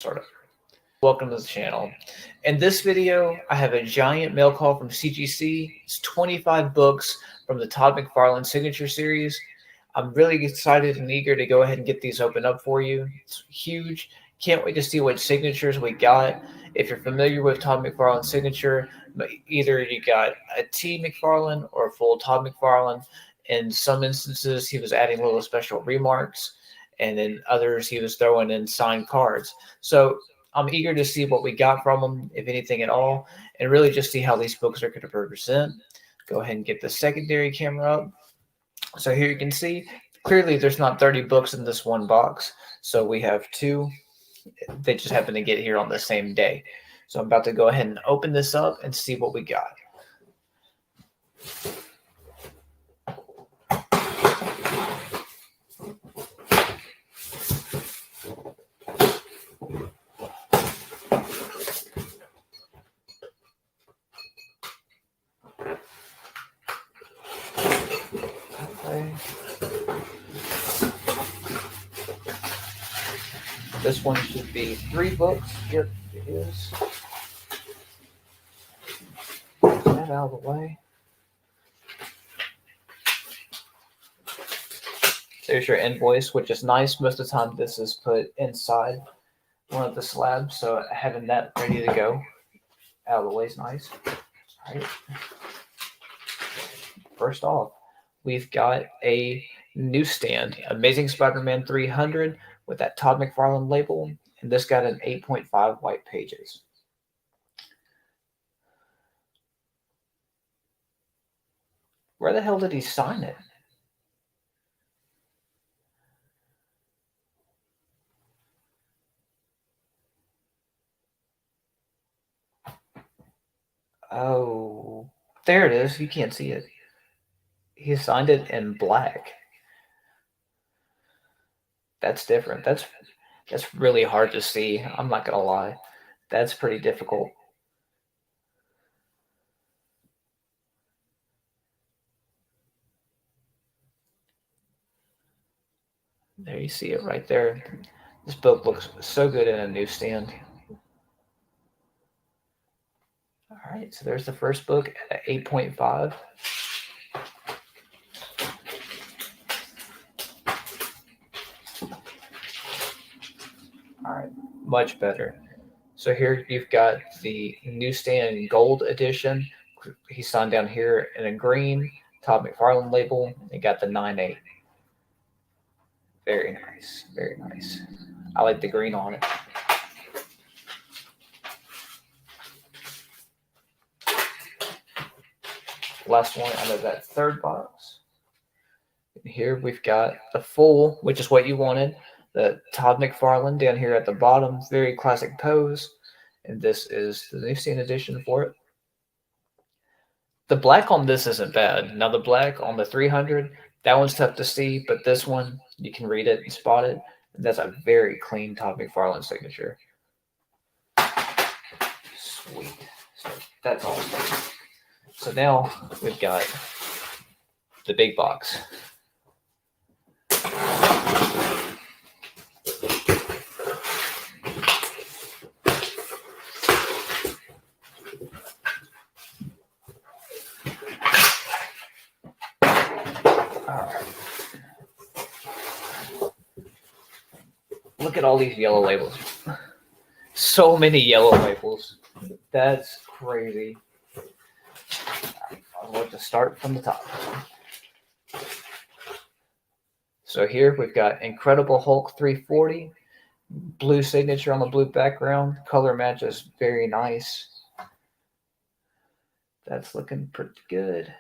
Sort of. Welcome to the channel. In this video, I have a giant mail call from CGC. It's 25 books from the Todd Mcfarlane Signature series. I'm really excited and eager to go ahead and get these opened up for you. It's huge. Can't wait to see what signatures we got. If you're familiar with Todd McFarlane Signature, either you got a T McFarlane or a full Todd McFarlane. In some instances, he was adding little special remarks, and in others, he was throwing in signed cards. So I'm eager to see what we got from him, if anything at all, and really just see how these books are going to present. Go ahead and get the secondary camera up. So here you can see, clearly there's not 30 books in this one box. So we have two. They just happen to get here on the same day. So I'm about to go ahead and open this up and see what we got. Okay. This one should be 3 books. Yep, it is. Get that out of the way. There's your invoice, which is nice. Most of the time, this is put inside one of the slabs, so having that ready to go out of the way is nice. All right. First off, we've got a newsstand, Amazing Spider-Man 300 with that Todd McFarlane label, and this got an 8.5 white pages. Where the hell did he sign it? Oh, there it is. You can't see it. He signed it in black. That's different. That's really hard to see. I'm not gonna lie. That's pretty difficult. There you see it right there. This book looks so good in a newsstand. All right, so there's the first book at 8.5. All right, much better. So here you've got the newsstand gold edition. He signed down here in a green Todd McFarlane label. They got the 9.8. Very nice, very nice. I like the green on it. Last one out of that third box. And here we've got the full, which is what you wanted. The Todd McFarlane down here at the bottom, very classic pose. And this is the newsstand edition for it. The black on this isn't bad. Now the black on the 300, that one's tough to see, but this one, you can read it and spot it. And that's a very clean Todd McFarlane signature. Sweet. So that's awesome. So now we've got the big box. Look at all these yellow labels. So many yellow labels. That's crazy. I'll want to start from the top. So here we've got Incredible Hulk 340. Blue signature on the blue background. Color match is very nice. That's looking pretty good.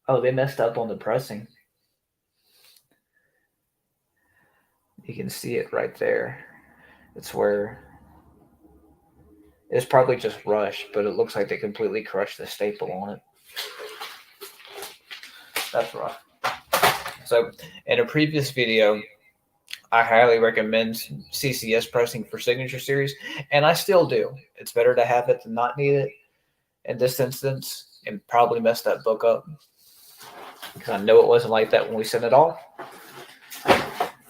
Oh, they messed up on the pressing. You can see it right there. It's where it's probably just rushed, but it looks like they completely crushed the staple on it. That's rough. So in a previous video, I highly recommend CCS pressing for Signature Series, and I still do. It's better to have it than not need it. In this instance, and probably messed that book up because I know it wasn't like that when we sent it off.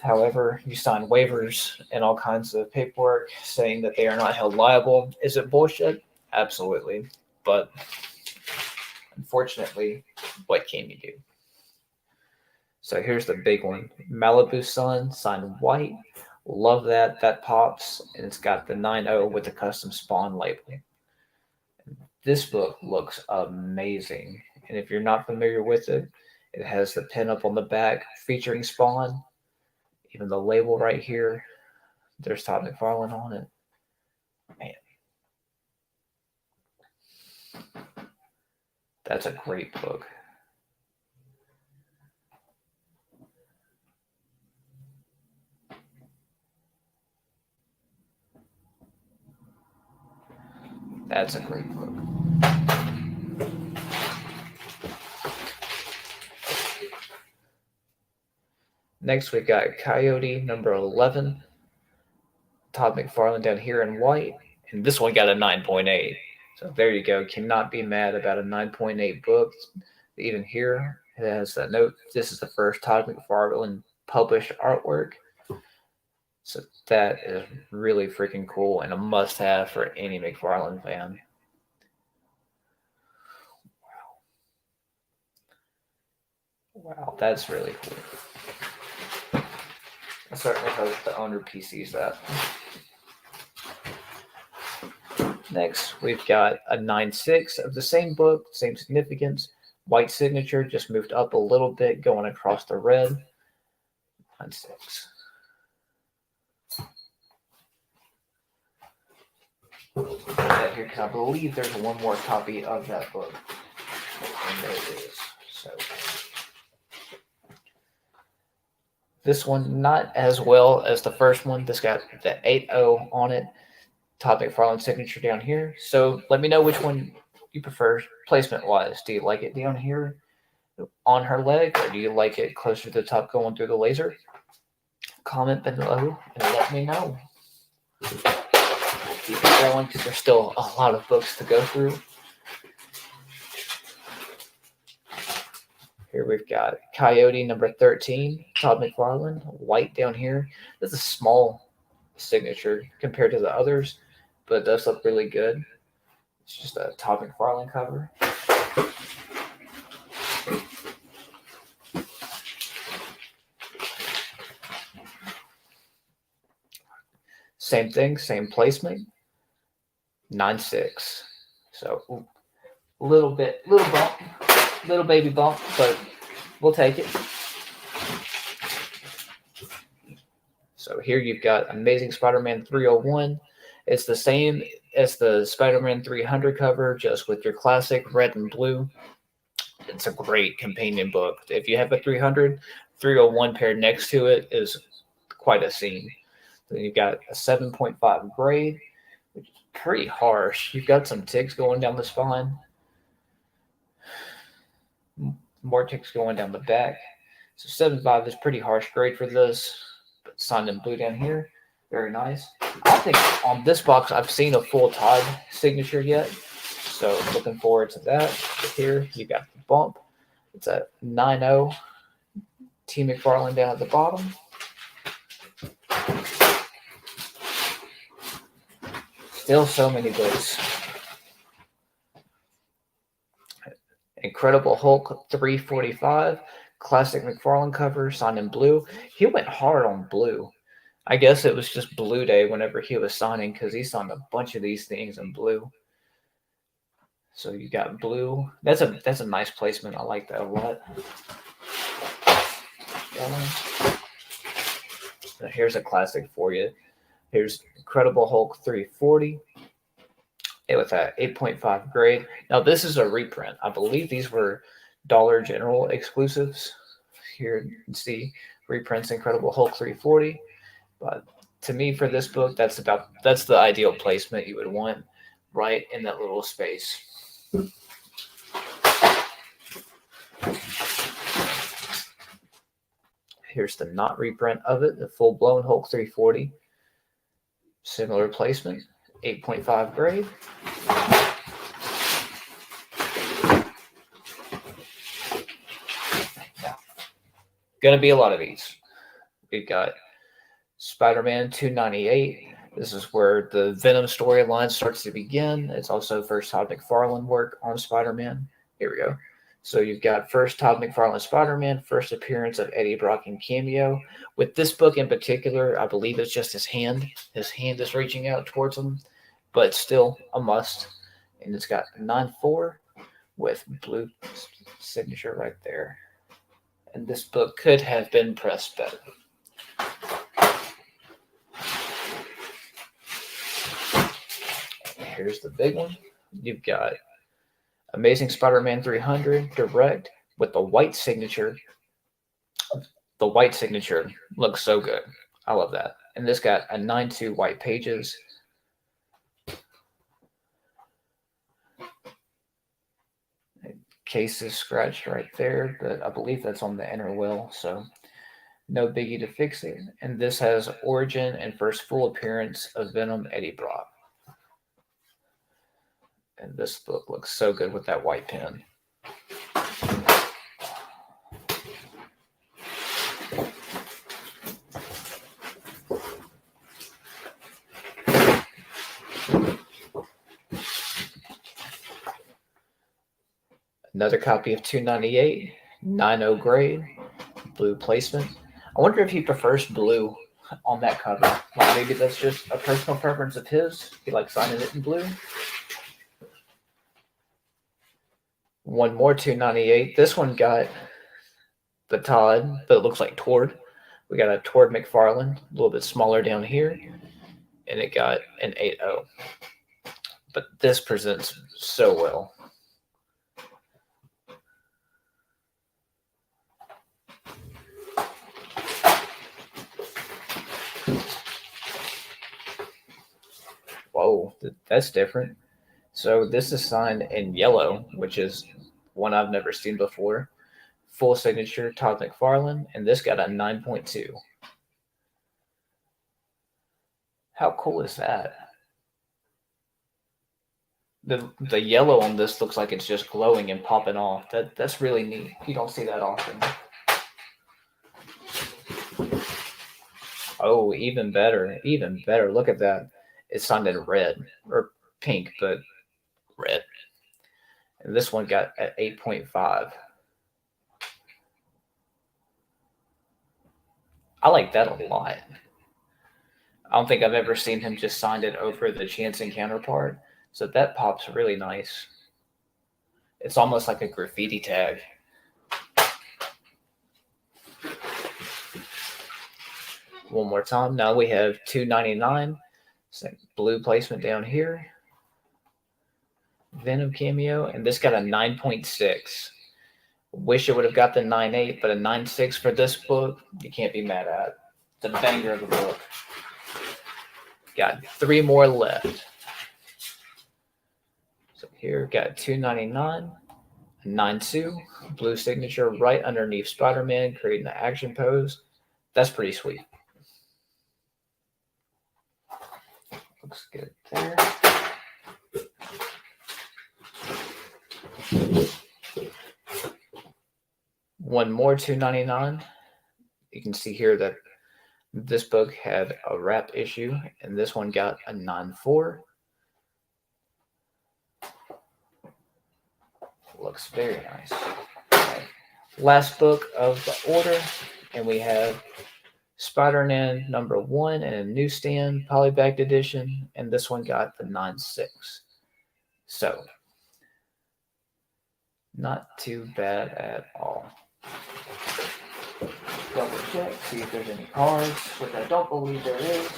However, you sign waivers and all kinds of paperwork saying that they are not held liable. Is it bullshit? Absolutely. But unfortunately, what can you do? So here's the big one. Malibu Sun, signed white. Love that. That pops. And it's got the 9.0 with the custom Spawn label. This book looks amazing. And if you're not familiar with it, it has the pin up on the back featuring Spawn. Even the label right here. There's Todd Mcfarlane on it. Man. That's a great book. That's a great book. Next, we got Coyote number 11. Todd Mcfarlane down here in white. And this one got a 9.8. So there you go. Cannot be mad about a 9.8 book. Even here, it has that note. This is the first Todd Mcfarlane published artwork. So that is really freaking cool and a must-have for any McFarlane fan. Wow, that's really cool. I certainly hope the owner PCs that. Next, we've got a 9.6 of the same book, same significance. White signature, just moved up a little bit, going across the red. 9.6. Here, because I believe there's one more copy of that book. And there it is. So this one, not as well as the first one. This got the 8.0 on it. Todd Mcfarlane signature down here. So let me know which one you prefer placement-wise. Do you like it down here on her leg, or do you like it closer to the top going through the laser? Comment below and let me know. Keep it going because there's still a lot of books to go through. Here we've got Coyote number 13, Todd Mcfarlane, white down here. This is a small signature compared to the others, but it does look really good. It's just a Todd Mcfarlane cover. Same thing, same placement. 9.6. So little bump, little baby bump, but we'll take it. So here you've got Amazing Spider-Man 301. It's the same as the Spider-Man 300 cover, just with your classic red and blue. It's a great companion book. If you have a 300, 301 paired next to it is quite a scene. Then you've got a 7.5 grade, which is pretty harsh. You've got some ticks going down the spine. More ticks going down the back. So 7.5 is pretty harsh grade for this. But signed in blue down here. Very nice. I don't think on this box I've seen a full Todd signature yet. So looking forward to that. But here you got the bump. It's a 9.0. T. Mcfarlane down at the bottom. Still so many books. Incredible Hulk 345. Classic McFarlane cover, signed in blue. He went hard on blue. I guess it was just blue day whenever he was signing, because he signed a bunch of these things in blue. So you got blue. That's a nice placement. I like that a lot. So here's a classic for you. Here's Incredible Hulk 340. With that 8.5 grade. Now this is a reprint. I believe these were Dollar General exclusives. Here you can see reprints Incredible Hulk 340. But to me, for this book, that's the ideal placement you would want, right in that little space. Here's the not reprint of it, the full-blown Hulk 340. Similar placement, 8.5 grade. Gonna be a lot of these. We got Spider-Man 298. This is where the Venom storyline starts to begin. It's also first Todd McFarlane work on Spider-Man. Here we go. So you've got first Todd McFarlane Spider-Man, first appearance of Eddie Brock in cameo. With this book in particular, I believe it's just his hand. His hand is reaching out towards him, but still a must. And it's got a 9-4 with blue signature right there. And this book could have been pressed better. Here's the big one. You've got Amazing Spider-Man 300 Direct with the white signature. The white signature looks so good. I love that. And this got a 9-2 white pages. Case is scratched right there, but I believe that's on the inner wheel, so no biggie to fix it. And this has origin and first full appearance of Venom Eddie Brock. And this book looks so good with that white pen. Another copy of 298, 9-0 grade, blue placement. I wonder if he prefers blue on that cover. Like maybe that's just a personal preference of his. He likes signing it in blue. One more 298. This one got the Todd, but it looks like Todd. We got a Todd Mcfarlane, a little bit smaller down here, and it got an 8-0. But this presents so well. Whoa, that's different. So this is signed in yellow, which is one I've never seen before. Full signature, Todd McFarlane, and this got a 9.2. How cool is that? The yellow on this looks like it's just glowing and popping off. That's really neat. You don't see that often. Oh, even better, even better. Look at that. It's signed in red or pink, but red. And this one got at 8.5. I like that a lot. I don't think I've ever seen him just signed it over the Jansen counterpart. So that pops really nice. It's almost like a graffiti tag. One more time. Now we have 299. Blue placement down here. Venom cameo. And this got a 9.6. Wish it would have got the 9.8, but a 9.6 for this book, you can't be mad at. It's a banger of a book. Got 3 more left. So here, got 299, 9.2, blue signature right underneath Spider-Man, creating the action pose. That's pretty sweet. Looks good there. One more 299. You can see here that this book had a wrap issue, and this one got a 9.4. Looks very nice. Okay. Last book of the order, and we have Spider-Man #1 and a newsstand polybagged edition, and this one got the 9.6. So, not too bad at all. Double check, see if there's any cards, which I don't believe there is.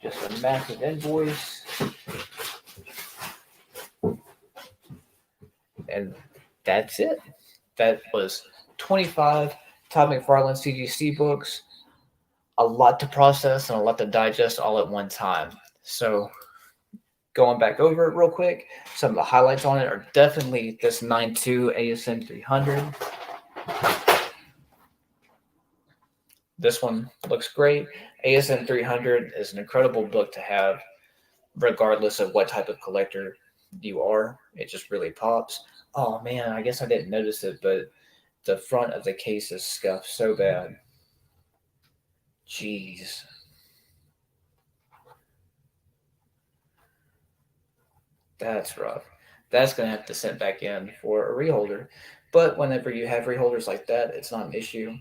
Just a massive invoice. And that's it. That was 25 Todd McFarlane CGC books. A lot to process and a lot to digest all at one time. So going back over it real quick, some of the highlights on it are definitely this 9.2 ASM 300. This one looks great. ASM 300 is an incredible book to have, regardless of what type of collector you are. It just really pops. Oh man, I guess I didn't notice it, but the front of the case is scuffed so bad. Jeez. That's rough. That's going to have to send back in for a reholder. But whenever you have reholders like that, it's not an issue.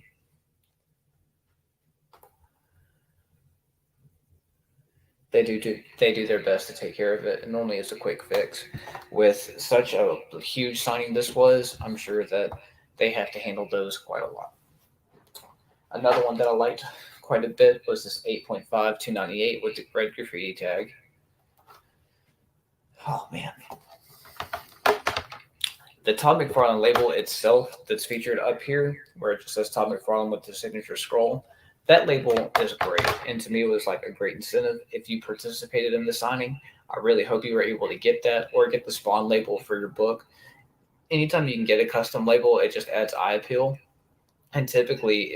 They do their best to take care of it, and normally it's a quick fix. With such a huge signing this was, I'm sure that they have to handle those quite a lot. Another one that I liked quite a bit was this 8.5 298 with the red graffiti tag. Oh man. The Todd Mcfarlane label itself that's featured up here, where it just says Todd Mcfarlane with the signature scroll, that label is great. And to me, it was like a great incentive. If you participated in the signing, I really hope you were able to get that or get the Spawn label for your book. Anytime you can get a custom label, it just adds eye appeal. And typically, it